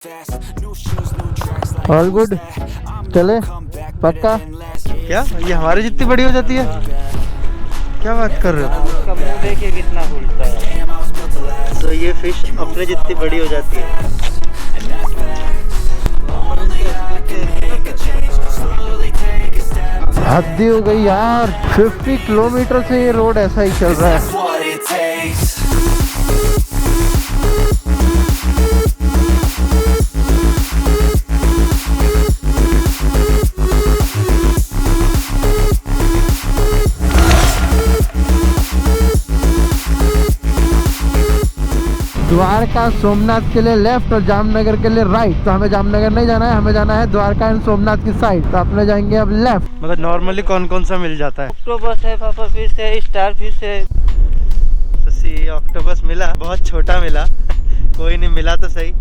All good, चले पक्का। क्या ये हमारी जितनी बड़ी हो जाती है? क्या बात कर रहे हो? उसका मुंह देखिए कितना खुलता है। तो ये फिश अपने जितनी बड़ी हो जाती है। हद हो गई यार, 50 किलोमीटर से ये रोड ऐसा ही चल रहा है। द्वारका सोमनाथ के लिए लेफ्ट और जामनगर के लिए राइट। तो हमें जामनगर नहीं जाना है, हमें जाना है द्वारका एंड सोमनाथ की साइड। तो अपने जाएंगे अब लेफ्ट। मतलब नॉर्मली कौन कौन सा मिल जाता है? ऑक्टोपस है, पापा फिश है, स्टार फिश है। तो सी ऑक्टोपस मिला, बहुत छोटा मिला। कोई नहीं, मिला तो सही।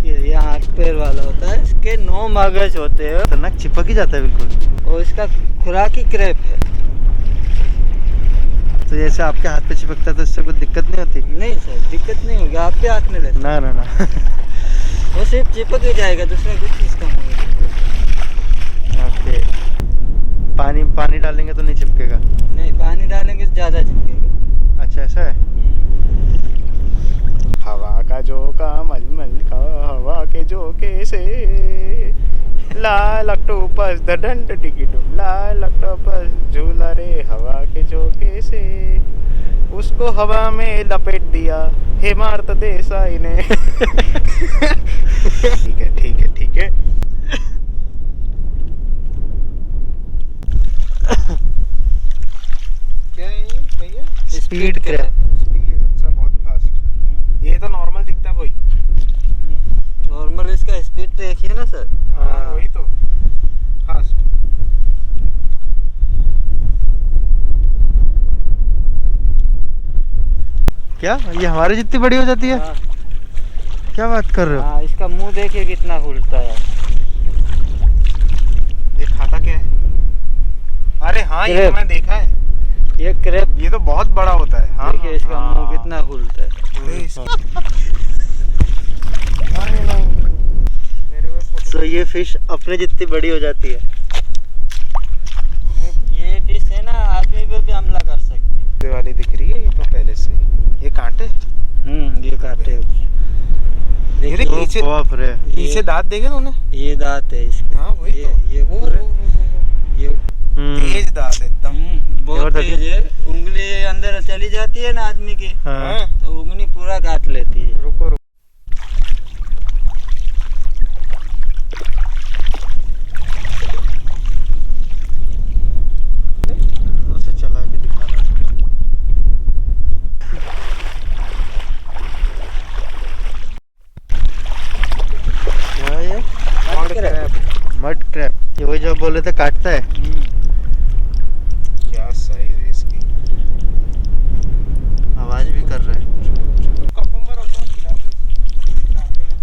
ये हाथ पैर वाला होता है, इसके 9 मगज होते हैं। तो नक चिपक ही जाता है बिल्कुल। और इसका खुराक ही क्रैप है। तो जैसे आपके हाथ पे चिपकता है तो इससे कोई दिक्कत नहीं होती? नहीं सर, दिक्कत नहीं होगी, आपके हाथ में लेते। ना ना ना। वो सिर्फ चिपक ही जाएगा, दूसरा कुछ चीज़ का ओके। पानी डालेंगे तो नहीं चिपकेगा? नहीं, पानी डालेंगे तो ज़्यादा चिपकेगा। अच्छा, ऐसा है। हवा का झोंका मलमल का, हवा के झोंके से लाल ऑक्टोपस द डंड टिकट, लाल ऑक्टोपस झूला रे हवा के झोंके से, उसको हवा में लपेट दिया हेमंत देसाई ने। ठीक है ठीक है ठीक है। क्या है ये भैया? Speed Krebs. स्पीड, अच्छा, बहुत फास्ट। ये तो नॉर्मल दिखता है भाई। नॉर्मल इसका स्पीड देखिए ना सर। हाँ वही तो, फास्ट। क्या ये हमारी जितनी बड़ी हो जाती है? हाँ। क्या बात कर रहे हो? हाँ, इसका मुंह देखिए कितना खुलता है। ये खाता क्या है? अरे हाँ, ये क्रैप। मैंने देखा है। ये क्रैप, ये तो बहुत बड़ा होता है। हाँ, देखिए इसका हाँ। मुंह कितना खुलता है। तो ये फिश अपने जितनी बड़ी हो जाती है। ये फिश है ना, आदमी पे भी हमला कर सकती है। ये वाली दिख रही है, ये तो पहले से ही। ये कांटे? ये काटे। ये देख पीछे, बाप रे, पीछे दांत देखे ना उन्हें? ये दांत है इसके। हाँ वही तो। ये तेज दांत है एकदम, बहुत तेज है। उंगली अंदर चली जाती है ना आदमी की, हाँ। तो उंगली पूरा काट लेती है। रुको रुको। उसे चला के दिखाना। क्या है ये? Mud crab. ये वही जो बोले थे काटता है। क्या साइज है इसकी, आवाज भी कर रहा है।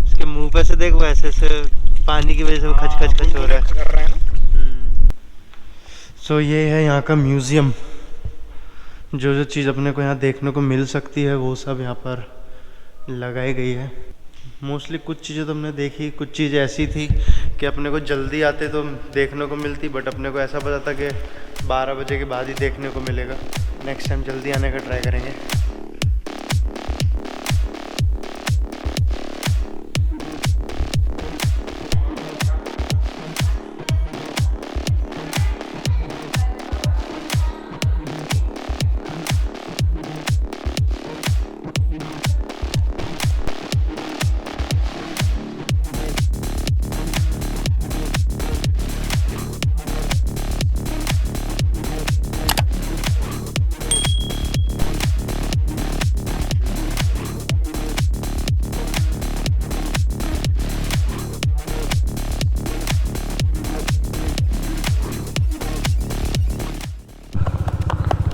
इसके मुंह पे से देख, वैसे से पानी की वजह से वो खच खच खच हो रहा है। सो ये है यहाँ का म्यूजियम। जो जो चीज़ अपने को यहाँ देखने को मिल सकती है वो सब यहाँ पर लगाई गई है। मोस्टली कुछ चीज़ें तो हमने देखी, कुछ चीज़ ऐसी थी कि अपने को जल्दी आते तो देखने को मिलती, बट अपने को ऐसा पता था कि 12 बजे के बाद ही देखने को मिलेगा। नेक्स्ट टाइम जल्दी आने का ट्राई करेंगे।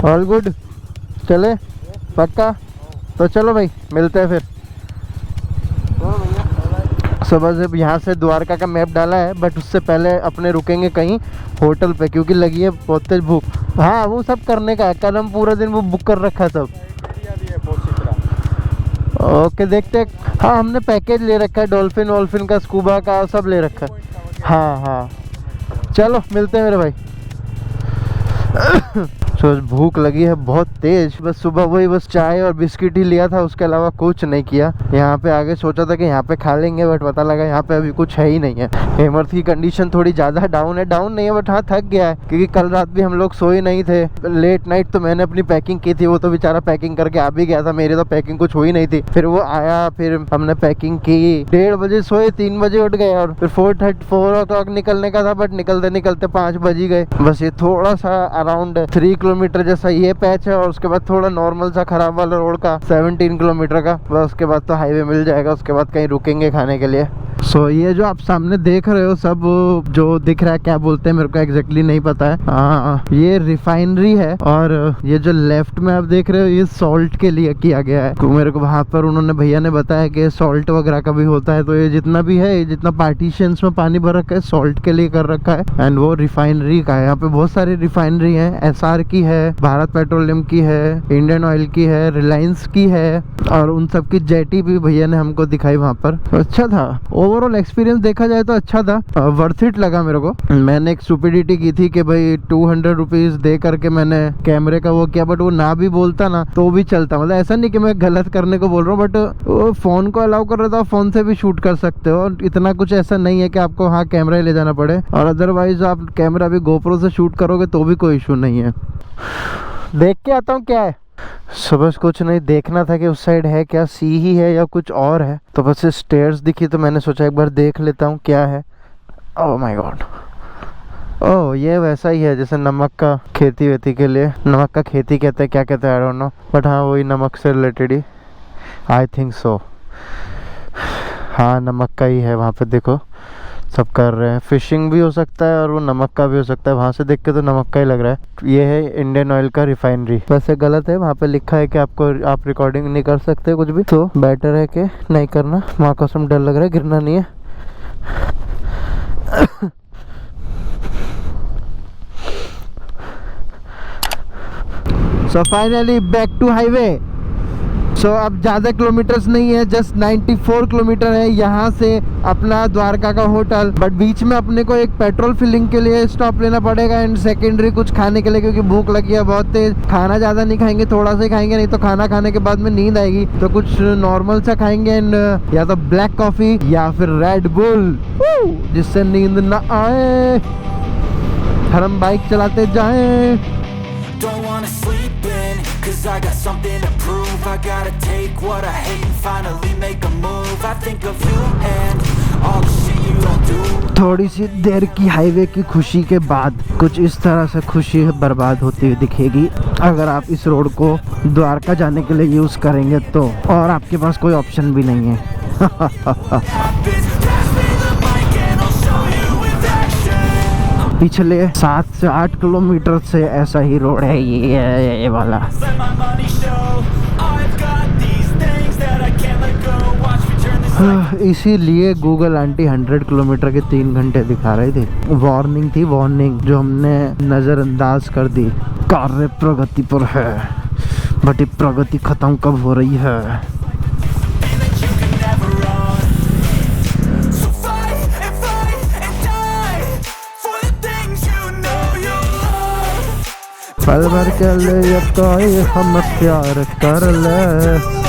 ऑल गुड, चले पक्का। तो चलो भाई, मिलते हैं फिर। सुबह से यहाँ से द्वारका का मैप डाला है, बट उससे पहले अपने रुकेंगे कहीं होटल पे, क्योंकि लगी है बहुत तेज भूख। हाँ वो सब करने का है, कल हम पूरा दिन वो बुक कर रखा है सब। ओके देखते हैं। हाँ हमने पैकेज ले रखा है, डॉल्फिन वॉल्फिन का, स्कूबा का सब ले रखा है। हाँ हाँ चलो मिलते हैं मेरे भाई। तो भूख लगी है बहुत तेज, बस सुबह वही बस चाय और बिस्किट ही लिया था, उसके अलावा कुछ नहीं किया। यहाँ पे आगे सोचा था कि यहाँ पे खा लेंगे, बट पता लगा यहाँ पे अभी कुछ है ही नहीं है। हेमर्थ की कंडीशन थोड़ी ज़्यादा डाउन है, डाउन नहीं है बट हाँ थक गया है, क्योंकि कल रात भी हम लोग सोए नहीं थे। लेट नाइट तो मैंने अपनी पैकिंग की थी, वो तो बेचारा पैकिंग करके आ भी गया था, मेरी तो पैकिंग कुछ हुई नहीं थी। फिर वो आया, फिर हमने पैकिंग की, 1:30 बजे सोए, 3 बजे उठ गए और फिर 4 o'clock निकलने का था, बट निकलते निकलते 5 बज ही गए। बस ये थोड़ा सा अराउंड 3 किलोमीटर जैसा ये पैच है, और उसके बाद थोड़ा नॉर्मल सा खराब वाला रोड का 17 किलोमीटर का, बस उसके बाद तो हाईवे मिल जाएगा। उसके बाद कहीं रुकेंगे खाने के लिए। सो ये जो आप सामने देख रहे हो सब जो दिख रहा है, क्या बोलते हैं मेरे को एग्जैक्टली नहीं पता है। ये रिफाइनरी है, और ये जो लेफ्ट में आप देख रहे हो ये सॉल्ट के लिए किया गया है। तो मेरे को वहाँ पर उन्होंने भैया ने बताया कि सॉल्ट वगैरह का भी होता है। तो ये जितना भी है, जितना पार्टीशंस में पानी भर रखा है, सॉल्ट के लिए कर रखा है, एंड वो रिफाइनरी का है। यहाँ पे बहुत सारी रिफाइनरी है, SR की है, भारत पेट्रोलियम की है, इंडियन ऑयल की है, रिलायंस की है, और उन सब की जेटी भी भैया ने हमको दिखाई वहाँ पर। अच्छा था, ओवरऑल एक्सपीरियंस देखा जाए तो अच्छा था, वर्थ इट लगा मेरे को। मैंने एक स्टुपिडिटी की थी कि भाई 200 रुपीज दे करके मैंने कैमरे का वो किया, बट वो ना भी बोलता ना तो भी चलता। मतलब ऐसा नहीं कि मैं गलत करने को बोल रहा हूँ, बट वो फोन को अलाउ कर रहा था, फोन से भी शूट कर सकते हो, और इतना कुछ ऐसा नहीं है कि आपको हाँ कैमरा ही ले जाना पड़े। और अदरवाइज आप कैमरा भी गोप्रो से शूट करोगे तो भी कोई इशू नहीं है। देख के आता हूँ क्या है। सुबह कुछ नहीं, देखना था कि उस साइड है क्या, सी ही है या कुछ और है। तो बस स्टेयर्स दिखी तो मैंने सोचा एक बार देख लेता हूँ क्या है। ओह माय गॉड, ओह ये वैसा ही है जैसे नमक का खेती वेती के लिए, नमक का खेती कहते हैं, क्या कहते हैं आई डोंट नो, बट हाँ वही नमक से related he, I think so. हाँ नमक का ही है, वहाँ पे देखो सब कर रहे हैं। फिशिंग भी हो सकता है और वो नमक का भी हो सकता है, वहाँ से देख के तो नमक का ही लग रहा है। ये है इंडियन ऑयल का रिफाइनरी। वैसे गलत है, वहाँ पे लिखा है कि आप रिकॉर्डिंग नहीं कर सकते कुछ भी, तो बेटर है कि नहीं करना। माँ कसम डर लग रहा है, गिरना नहीं है। So finally back to highway. So अब ज़्यादा किलोमीटर्स नहीं है, जस्ट 94 किलोमीटर है यहाँ से अपना द्वारका का होटल। बट बीच में अपने को एक पेट्रोल फिलिंग के लिए स्टॉप लेना पड़ेगा, एंड सेकेंडरी कुछ खाने के लिए, क्योंकि भूख लगी है बहुत तेज। खाना ज़्यादा नहीं खाएंगे, थोड़ा सा ही खाएंगे, नहीं तो खाना खाने के बाद में नींद आएगी। तो कुछ नॉर्मल सा खाएंगे, एंड या तो ब्लैक कॉफ़ी या फिर रेड बुल, जिससे नींद ना आए, हम बाइक चलाते जाएं। Don't wanna sleep in, 'cause I got something to prove. I gotta take what I hate and finally make a move. I think of you and all the shit you don't do. थोड़ी सी देर की highway की खुशी के बाद कुछ इस तरह से खुशी बर्बाद होती हुई दिखेगी अगर आप इस रोड को द्वारका जाने के लिए यूज़ करेंगे तो, और आपके पास कोई ऑप्शन भी नहीं है। पिछले 7 से 8 किलोमीटर से ऐसा ही रोड है ये वाला। इसीलिए गूगल आंटी 100 किलोमीटर के 3 घंटे दिखा रही थी। वार्निंग थी, वार्निंग, जो हमने नज़रअंदाज कर दी। कार्य प्रगति पर है, बट ये प्रगति खत्म कब हो रही है। पल भर के लिए कोई हम प्यार कर ले।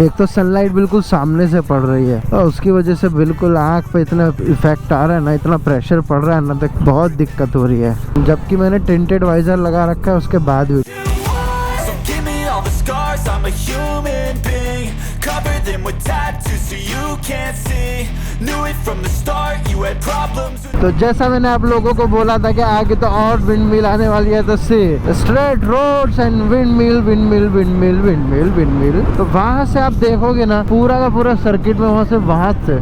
एक तो सनलाइट बिल्कुल सामने से पड़ रही है, और उसकी वजह से बिल्कुल आँख पे इतना इफेक्ट आ रहा है ना, इतना प्रेशर पड़ रहा है ना, तो बहुत दिक्कत हो रही है। जबकि मैंने टिंटेड वाइजर लगा रखा है उसके बाद भी। तो जैसा मैंने आप लोगों को बोला था कि आगे तो और विंड मिल आने वाली है, तो straight roads and windmill windmill windmill windmill windmill. तो वहां से आप देखोगे ना पूरा का पूरा सर्किट में, वहां से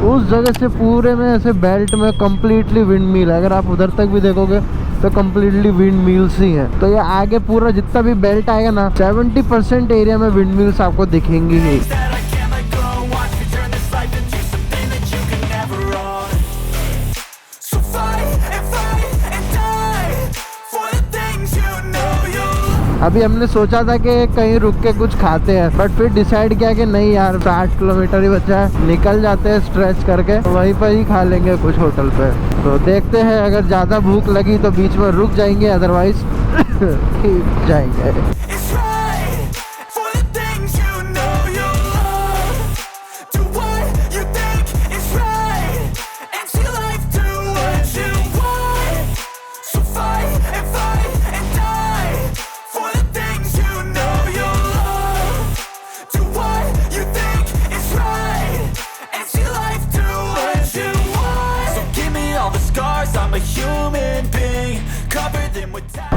उस जगह से पूरे में ऐसे बेल्ट में कम्प्लीटली विंड मिल है। अगर आप उधर तक भी देखोगे तो कम्प्लीटली विंड मिल्स ही है। तो ये आगे पूरा जितना भी बेल्ट आएगा ना, 70% एरिया में विंड मिल्स आपको दिखेंगी ही। अभी हमने सोचा था कि कहीं रुक के कुछ खाते हैं, बट फिर डिसाइड किया कि नहीं यार 60 किलोमीटर ही बचा है, निकल जाते हैं स्ट्रेच करके, वहीं पर ही खा लेंगे कुछ होटल पे। तो देखते हैं, अगर ज़्यादा भूख लगी तो बीच में रुक जाएंगे, अदरवाइज जाएंगे।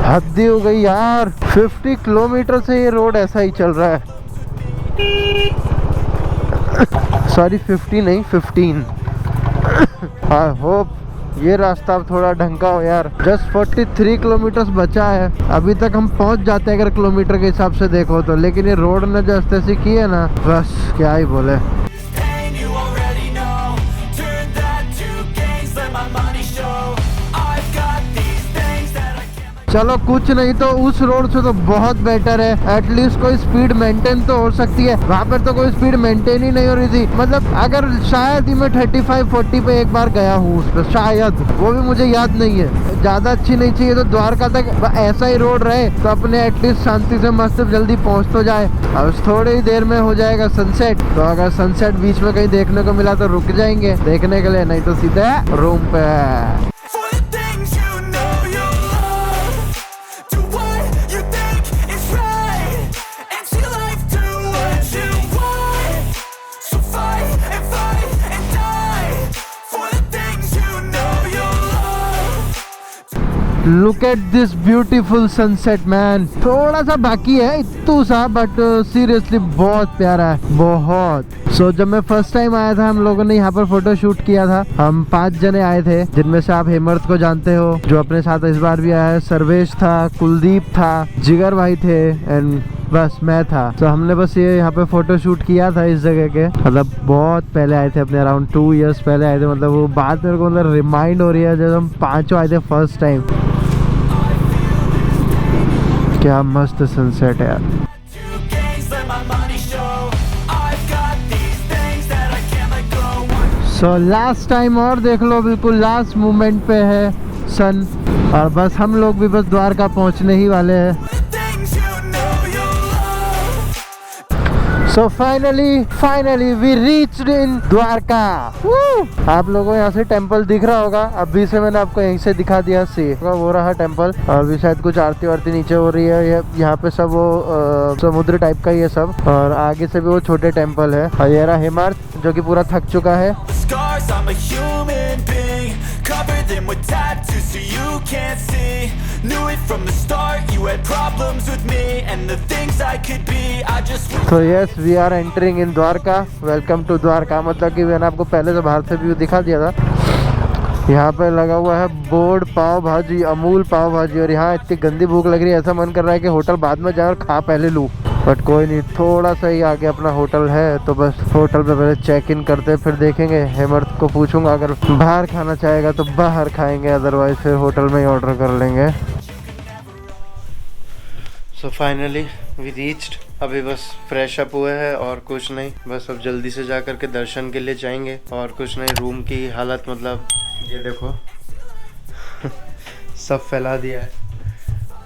हद्दी हो गई यार, 50 किलोमीटर से ये रोड ऐसा ही चल रहा है। सॉरी 50 नहीं 15। आई होप ये रास्ता अब थोड़ा ढंग का हो यार। जस्ट 43 किलोमीटर बचा है, अभी तक हम पहुंच जाते हैं अगर किलोमीटर के हिसाब से देखो तो, लेकिन ये रोड ने जस्ट ऐसी की है ना, बस क्या ही बोले। चलो कुछ नहीं तो उस रोड से तो बहुत बेटर है, एटलीस्ट कोई स्पीड मेंटेन तो हो सकती है। वहाँ पर तो कोई स्पीड मेंटेन ही नहीं हो रही थी, मतलब अगर शायद ही मैं 35-40 पे एक बार गया हूँ उस पर, शायद, वो भी मुझे याद नहीं है। ज़्यादा अच्छी नहीं चाहिए तो द्वारका तक ऐसा ही रोड रहे तो अपने एटलीस्ट शांति से मस्त जल्दी पहुँच तो जाए। अब थोड़ी ही देर में हो जाएगा सनसेट, तो अगर सनसेट बीच में कहीं देखने को मिला तो रुक जाएंगे देखने के लिए, नहीं तो सीधे रूम पे। Look at this beautiful sunset man. थोड़ा सा बाकी है इतू सा, बट सीरियसली बहुत प्यारा है, बहुत। सो जब मैं फर्स्ट टाइम आया था, हम लोगों ने यहाँ पर फोटो शूट किया था। हम 5 जने आए थे, जिनमें से आप हेमर्थ को जानते हो जो अपने साथ इस बार भी आया है, सर्वेश था, कुलदीप था, जिगर भाई थे, एंड बस मैं था। तो हमने बस ये यहाँ पे फोटो शूट किया था इस जगह के, मतलब बहुत पहले आए थे, अपने अराउंड 2 इयर्स पहले आए थे। मतलब वो बात मेरे को मतलब रिमाइंड हो रही है जब हम 5 आए थे फर्स्ट टाइम। क्या मस्त सनसेट है यार। सो लास्ट टाइम और देख लो, बिल्कुल लास्ट मोमेंट पे है सन, और बस हम लोग भी बस द्वारका पहुंचने ही वाले हैं। So finally we reached in Dwarka. आप लोगों को यहाँ से टेम्पल दिख रहा होगा, अभी से मैंने आपको यहीं से दिखा दिया, सी वो रहा टेम्पल। और भी शायद कुछ आरती वारती नीचे हो रही है, यहाँ पे सब वो समुद्र टाइप का ही है सब, और आगे से भी वो छोटे टेम्पल है। और ये रहा हेमर्थ जो कि पूरा थक चुका है। Cover them with tattoos so you can't see. Knew it from the start, you had problems with me and the things I could be. I just So yes, we are entering in Dwarka. Welcome to Dwarka. मतलब कि मैंने आपको पहले से बाहर से view दिखा दिया था। यहाँ पे लगा हुआ है बोर्ड पाव भाजी, अमूल पाव भाजी, और यहाँ इतनी गंदी भूख लग रही है, ऐसा मन कर रहा है कि होटल बाद में जाए और खा पहले लूँ, बट कोई नहीं, थोड़ा सा ही आगे अपना होटल है, तो बस होटल पे पहले चेक इन करते फिर देखेंगे। हेमर्थ को पूछूंगा, अगर बाहर खाना चाहेगा तो बाहर खाएंगे, अदरवाइज फिर होटल में ही ऑर्डर कर लेंगे। So finally we reached. अभी बस फ्रेश अप हुए हैं और कुछ नहीं, बस अब जल्दी से जा करके दर्शन के लिए जाएंगे, और कुछ नहीं। रूम की हालत मतलब ये देखो सब फैला दिया है।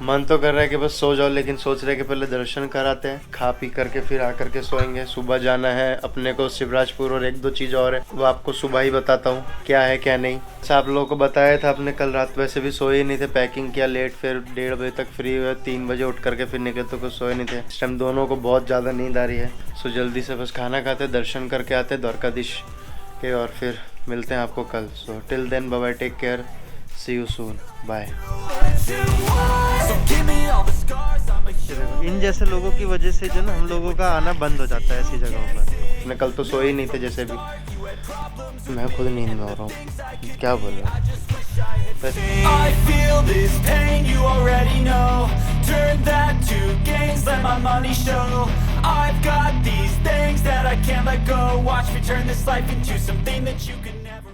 मन तो कर रहा है कि बस सो जाओ, लेकिन सोच रहे कि पहले दर्शन कराते हैं, खा पी करके फिर आकर के सोएंगे। सुबह जाना है अपने को शिवराजपुर, और 1-2 चीज़ और है, वो आपको सुबह ही बताता हूँ क्या है क्या नहीं। अच्छा आप लोगों को बताया था अपने, कल रात वैसे भी सोए ही नहीं थे, पैकिंग किया लेट, फिर 1:30 बजे तक फ्री हुए, 3 बजे उठ करके फिर निकले तो कुछ सोए नहीं थे। इस टाइम दोनों को बहुत ज़्यादा नींद आ रही है। सो जल्दी से बस खाना खाते, दर्शन करके आते द्वारकाधीश के, और फिर मिलते हैं आपको कल। So till then bye bye, take care, see you soon, bye. इन जैसे लोगों की वजह से जो ना हम लोगों का आना बंद हो जाता है ऐसी जगहों पर। मैं कल तो सोए ही नहीं थे, जैसे भी मैं खुद नींद में हो रहा हूँ, क्या बोल रहा हूँ। I feel this pain, you already know. Turn that to gains, let my money show. I've got these things that I can't let go. Watch me turn this life into something that you can